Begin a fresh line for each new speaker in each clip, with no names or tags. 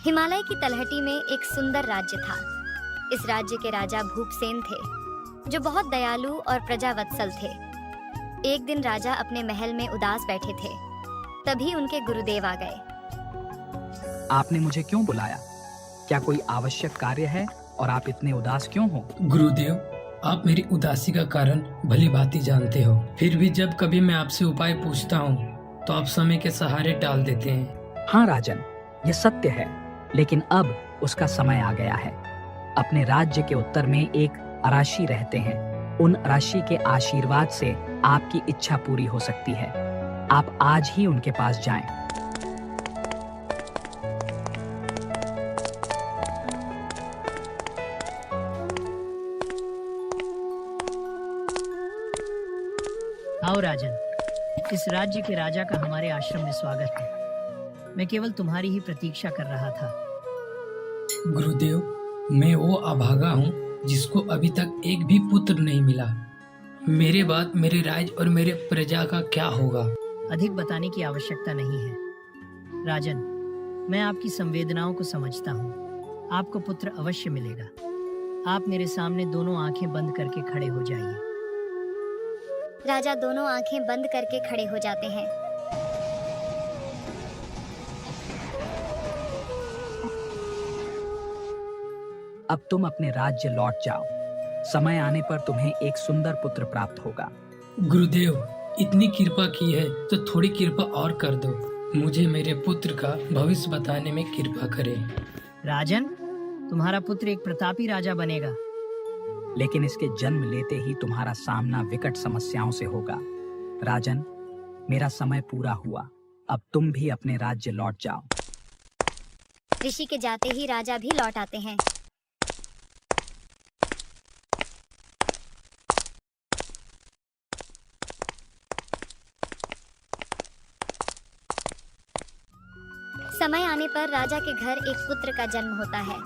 हिमालय की तलहटी में एक सुंदर राज्य था। इस राज्य के राजा भूपसेन थे, जो बहुत दयालु और प्रजावत्सल थे। एक दिन राजा अपने महल में उदास बैठे थे, तभी उनके गुरुदेव आ गए।
आपने मुझे क्यों बुलाया? क्या कोई आवश्यक कार्य है और आप इतने उदास क्यों हो?
गुरुदेव, आप मेरी उदासी का कारण भली भांति जानते हो। फिर भी जब कभी मैं आपसे उपाय पूछता हूँ तो आप समय के सहारे टाल देते हैं।
हाँ राजन, यह सत्य है, लेकिन अब उसका समय आ गया है। अपने राज्य के उत्तर में एक अराशी रहते हैं। उन अराशी के आशीर्वाद से आपकी इच्छा पूरी हो सकती है। आप आज ही उनके पास जाएं।
आओ राजन, इस राज्य के राजा का हमारे आश्रम में स्वागत है। मैं केवल तुम्हारी ही प्रतीक्षा कर रहा था।
गुरुदेव, मैं वो अभागा हूँ जिसको अभी तक एक भी पुत्र नहीं मिला। मेरे बाद मेरे राज्य और मेरे प्रजा का क्या होगा?
अधिक बताने की आवश्यकता नहीं है। राजन, मैं आपकी संवेदनाओं को समझता हूँ। आपको पुत्र अवश्य मिलेगा। आप मेरे सामने दोनों आंखें बंद करके खड़े हो जाइए।
राजा दोनों आंखें बंद करके खड़े हो जाते हैं।
अब तुम अपने राज्य लौट जाओ। समय आने पर तुम्हें एक सुंदर पुत्र प्राप्त होगा।
गुरुदेव, इतनी कृपा की है तो थोड़ी कृपा और कर दो। मुझे मेरे पुत्र का भविष्य बताने में कृपा करें।
राजन, तुम्हारा पुत्र एक प्रतापी राजा बनेगा।
लेकिन इसके जन्म लेते ही तुम्हारा सामना विकट समस्याओं से होगा। राजन, मेरा समय पूरा हुआ। अब तुम भी अपने राज्य लौट जाओ।
ऋषि के जाते ही राजा भी लौट आते हैं। समय आने पर राजा के घर एक पुत्र का जन्म होता है।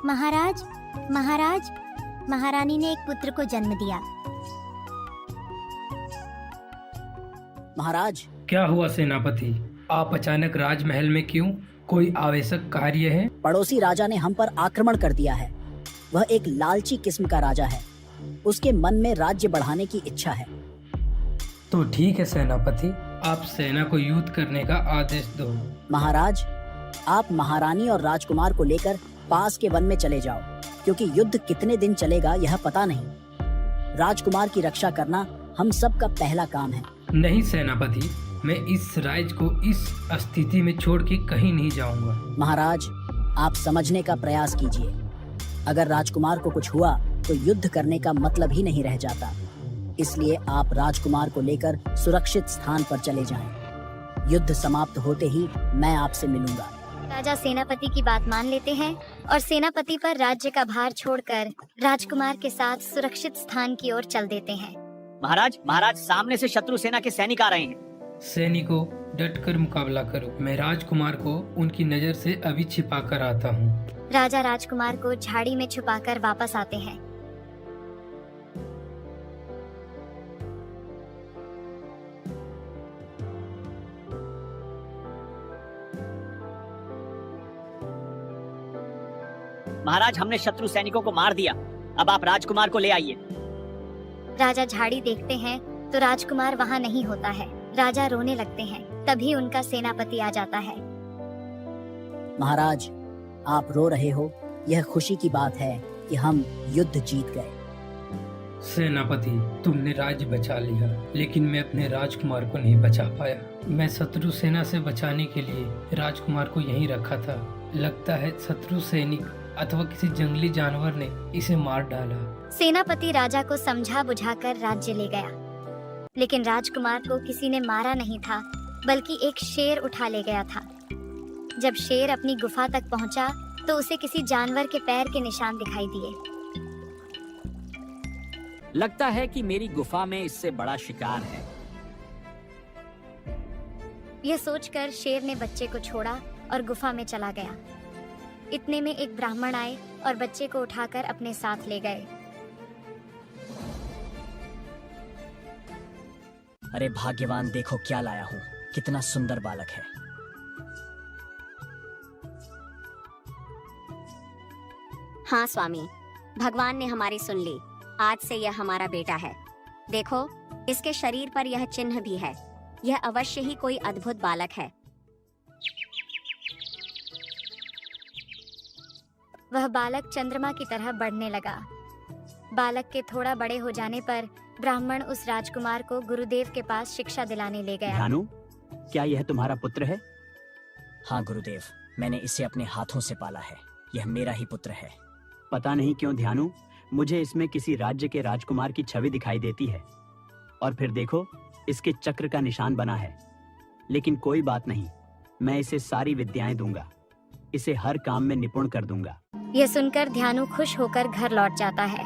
महाराज, महाराज, महारानी ने एक पुत्र को जन्म दिया।
महाराज,
क्या हुआ सेनापति? आप अचानक राजमहल में क्यों? कोई आवश्यक कार्य है?
पड़ोसी राजा ने हम पर आक्रमण कर दिया है। वह एक लालची किस्म का राजा है। उसके मन में राज्य बढ़ाने की इच्छा है।
तो ठीक है सेनापति, आप सेना को युद्ध करने का आदेश दो।
महाराज, आप महारानी और राजकुमार को लेकर पास के वन में चले जाओ, क्योंकि युद्ध कितने दिन चलेगा यह पता नहीं। राजकुमार की रक्षा करना हम सब का पहला काम है।
नहीं सेनापति, मैं इस राज्य को इस स्थिति में छोड़ के कहीं नहीं जाऊंगा।
महाराज, आप समझने का प्रयास कीजिए। अगर राजकुमार को कुछ हुआ तो युद्ध करने का मतलब ही नहीं रह जाता। इसलिए आप राजकुमार को लेकर सुरक्षित स्थान पर चले जाएं। युद्ध समाप्त होते ही मैं आपसे मिलूंगा।
राजा सेनापति की बात मान लेते हैं और सेनापति पर राज्य का भार छोड़कर राजकुमार के साथ सुरक्षित स्थान की ओर चल देते हैं।
महाराज, महाराज, सामने से शत्रु सेना के सैनिक आ रहे हैं।
सैनिकों, डटकर मुकाबला करो। मैं राजकुमार को उनकी नजर से अभी छिपा कर आता हूँ।
राजा राजकुमार को झाड़ी में छुपाकर वापस आते हैं।
महाराज, हमने शत्रु सैनिकों को मार दिया। अब आप राजकुमार को ले आइए।
राजा झाड़ी देखते हैं तो राजकुमार वहाँ नहीं होता है। राजा रोने लगते हैं। तभी उनका सेनापति आ जाता है।
महाराज, आप रो रहे हो, यह खुशी की बात है कि हम युद्ध जीत गए।
सेनापति, तुमने राज्य बचा लिया, लेकिन मैं अपने राजकुमार को नहीं बचा पाया। मैं शत्रु सेना से बचाने के लिए राजकुमार को यहीं रखा था। लगता है शत्रु सैनिक अथवा किसी जंगली जानवर ने इसे मार डाला।
सेनापति राजा को समझा बुझाकर राज्य ले गया, लेकिन राजकुमार को किसी ने मारा नहीं था, बल्कि एक शेर उठा ले गया था। जब शेर अपनी गुफा तक पहुंचा तो उसे किसी जानवर के पैर के निशान दिखाई दिए।
लगता है कि मेरी गुफा में इससे बड़ा शिकार है।
यह सोचकर शेर ने बच्चे को छोड़ा और गुफा में चला गया। इतने में एक ब्राह्मण आए और बच्चे को उठाकर अपने साथ ले गए।
अरे भाग्यवान, देखो क्या लाया हूँ। कितना सुंदर बालक है।
हाँ स्वामी, भगवान ने हमारी सुन ली। आज से यह हमारा बेटा है। देखो, इसके शरीर पर यह चिन्ह भी है। यह अवश्य ही कोई अद्भुत बालक है।
वह बालक चंद्रमा की तरह बढ़ने लगा। बालक के थोड़ा बड़े हो जाने पर ब्राह्मण उस राजकुमार को गुरुदेव के पास शिक्षा दिलाने ले गया।
ध्यानु, क्या यह तुम्हारा पुत्र है?
हाँ गुरुदेव, मैंने इसे अपने हाथों से पाला है। यह मेरा ही पुत्र है।
पता नहीं क्यों ध्यानु, मुझे इसमें किसी राज्य के राजकुमार की छवि दिखाई देती है। और फिर देखो, इसके चक्र का निशान बना है। लेकिन कोई बात नहीं, मैं इसे सारी विद्याएं दूंगा। इसे हर काम में निपुण कर दूंगा।
यह सुनकर ध्यानु खुश होकर घर लौट जाता है।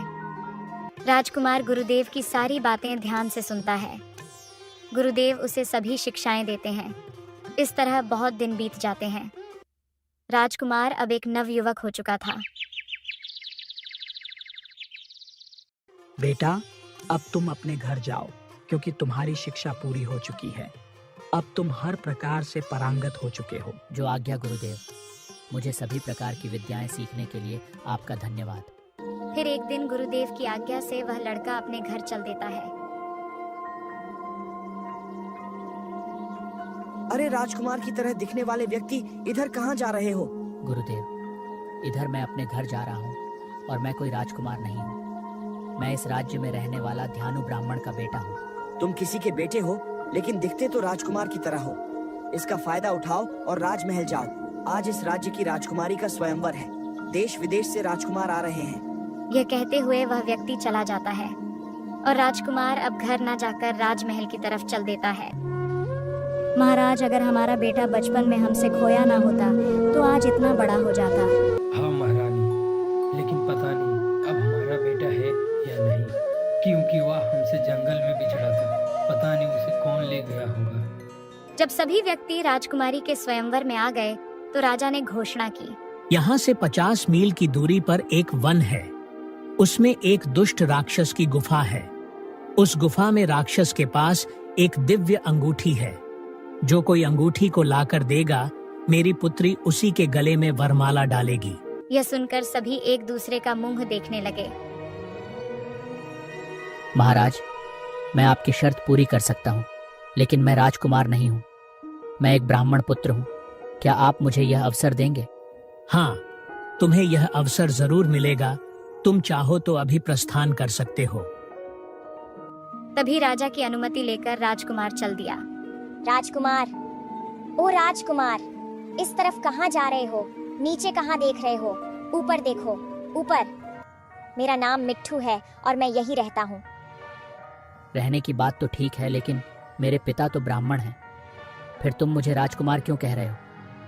राजकुमार गुरुदेव की सारी बातें ध्यान से सुनता है। गुरुदेव उसे सभी शिक्षाएं देते हैं। इस तरह बहुत दिन बीत जाते हैं। राजकुमार अब एक नवयुवक हो चुका था।
बेटा, अब तुम अपने घर जाओ, क्योंकि तुम्हारी शिक्षा पूरी हो चुकी है। अब तुम हर प्रकार से पारंगत हो चुके हो।
जो आज्ञा गुरुदेव। मुझे सभी प्रकार की विद्याएं सीखने के लिए आपका धन्यवाद।
फिर एक दिन गुरुदेव की आज्ञा से वह लड़का अपने घर चल देता है।
अरे राजकुमार की तरह दिखने वाले व्यक्ति इधर कहाँ जा रहे हो?
गुरुदेव, इधर मैं अपने घर जा रहा हूँ और मैं कोई राजकुमार नहीं हूँ। मैं इस राज्य में रहने वाला ध्यानु ब्राह्मण का बेटा हूँ।
तुम किसी के बेटे हो, लेकिन दिखते तो राजकुमार की तरह हो। इसका फायदा उठाओ और राजमहल जाओ। आज इस राज्य की राजकुमारी का स्वयंवर है। देश विदेश से राजकुमार आ रहे हैं।
यह कहते हुए वह व्यक्ति चला जाता है और राजकुमार अब घर न जाकर राजमहल की तरफ चल देता है। महाराज, अगर हमारा बेटा बचपन में हमसे खोया ना होता तो आज इतना बड़ा हो जाता।
हाँ महारानी, लेकिन पता नहीं अब हमारा बेटा है या नहीं, क्योंकि वह हमसे जंगल में बिछड़ा था। पता नहीं उसे कौन ले गया होगा।
जब सभी व्यक्ति राजकुमारी के स्वयंवर में आ गए तो राजा ने घोषणा की,
यहाँ से 50 मील की दूरी पर एक वन है। उसमें एक दुष्ट राक्षस की गुफा है। उस गुफा में राक्षस के पास एक दिव्य अंगूठी है। जो कोई अंगूठी को लाकर देगा, मेरी पुत्री उसी के गले में वरमाला डालेगी।
यह सुनकर सभी एक दूसरे का मुंह देखने लगे।
महाराज, मैं आपकी शर्त पूरी कर सकता हूँ, लेकिन मैं राजकुमार नहीं हूँ। मैं एक ब्राह्मण पुत्र हूँ। क्या आप मुझे यह अवसर देंगे?
हाँ, तुम्हें यह अवसर जरूर मिलेगा। तुम चाहो तो अभी प्रस्थान कर सकते हो।
तभी राजा की अनुमति लेकर राजकुमार चल दिया।
राजकुमार, ओ राजकुमार, इस तरफ कहाँ जा रहे हो? नीचे कहाँ देख रहे हो? ऊपर देखो, ऊपर। मेरा नाम मिट्ठू है और मैं यही रहता हूँ।
रहने की बात तो ठीक है, लेकिन मेरे पिता तो ब्राह्मण हैं। फिर तुम मुझे राजकुमार क्यों कह रहे हो?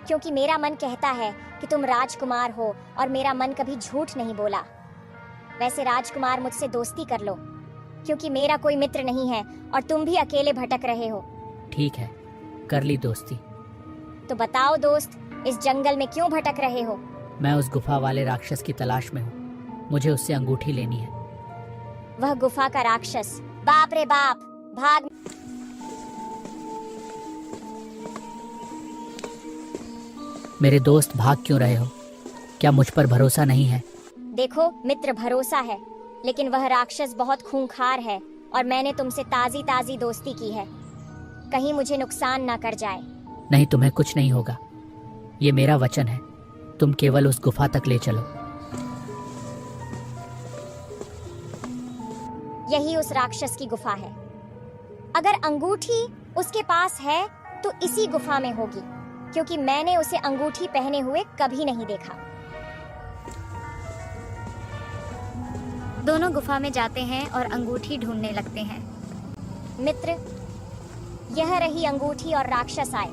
क्योंकि मेरा मन कहता है कि तुम राजकुमार हो और मेरा मन कभी झूठ नहीं बोला। वैसे राजकुमार, मुझसे दोस्ती कर लो, क्योंकि मेरा कोई मित्र नहीं है और तुम भी अकेले भटक रहे हो।
ठीक है, कर ली दोस्ती।
तो बताओ दोस्त, इस जंगल में क्यों भटक रहे हो?
मैं उस गुफा वाले राक्षस की तलाश में हूँ। मुझे उससे अंगूठी लेनी है।
वह गुफा का राक्षस? बाप रे बाप, भाग।
मेरे दोस्त, भाग क्यों रहे हो? क्या मुझ पर भरोसा नहीं है?
देखो मित्र, भरोसा है, लेकिन वह राक्षस बहुत खूंखार है और मैंने तुमसे ताजी ताजी दोस्ती की है। कहीं मुझे नुकसान ना कर जाए।
नहीं, तुम्हें कुछ नहीं होगा। ये मेरा वचन है। तुम केवल उस गुफा तक ले चलो।
यही उस राक्षस की गुफा है। अगर अंगूठी उसके पास है तो इसी गुफा में होगी, क्योंकि मैंने उसे अंगूठी पहने हुए कभी नहीं देखा।
दोनों गुफा में जाते हैं और अंगूठी ढूंढने लगते हैं।
मित्र, यह रही अंगूठी और राक्षस आए।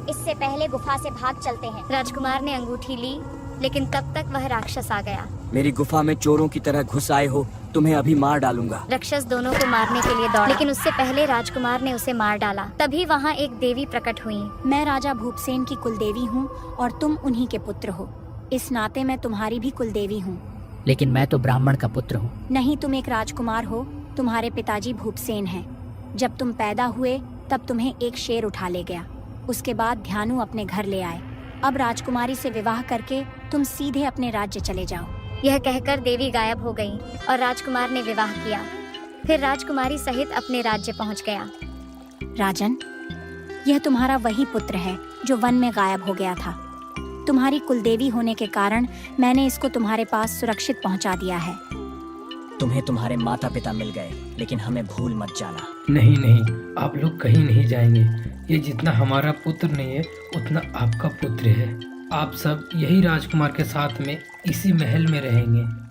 इससे पहले गुफा से भाग चलते हैं।
राजकुमार ने अंगूठी ली, लेकिन तब तक वह राक्षस आ गया।
मेरी गुफा में चोरों की तरह घुस आए हो, तुम्हें अभी मार डालूंगा।
राक्षस दोनों को मारने के लिए दौड़ा, लेकिन उससे पहले राजकुमार ने उसे मार डाला। तभी वहाँ एक देवी प्रकट हुई।
मैं राजा भूपसेन की कुलदेवी हूँ और तुम उन्हीं के पुत्र हो। इस नाते मैं तुम्हारी भी कुलदेवी हूँ।
लेकिन मैं तो ब्राह्मण का पुत्र हूँ।
नहीं, तुम एक राजकुमार हो। तुम्हारे पिताजी भूपसेन हैं। जब तुम पैदा हुए तब तुम्हें एक शेर उठा ले गया। उसके बाद ध्यानु अपने घर ले आए। अब राजकुमारी से विवाह करके तुम सीधे अपने राज्य चले जाओ।
यह कहकर देवी गायब हो गई और राजकुमार ने विवाह किया। फिर राजकुमारी सहित अपने राज्य पहुंच गया।
राजन, यह तुम्हारा वही पुत्र है जो वन में गायब हो गया था। तुम्हारी कुलदेवी होने के कारण मैंने इसको तुम्हारे पास सुरक्षित पहुंचा दिया है।
तुम्हें तुम्हारे माता पिता मिल गए, लेकिन हमें भूल मत जाना।
नहीं नहीं, आप लोग कहीं नहीं जाएंगे। ये जितना हमारा पुत्र नहीं है उतना आपका पुत्र है। आप सब यही राजकुमार के साथ में इसी महल में रहेंगे।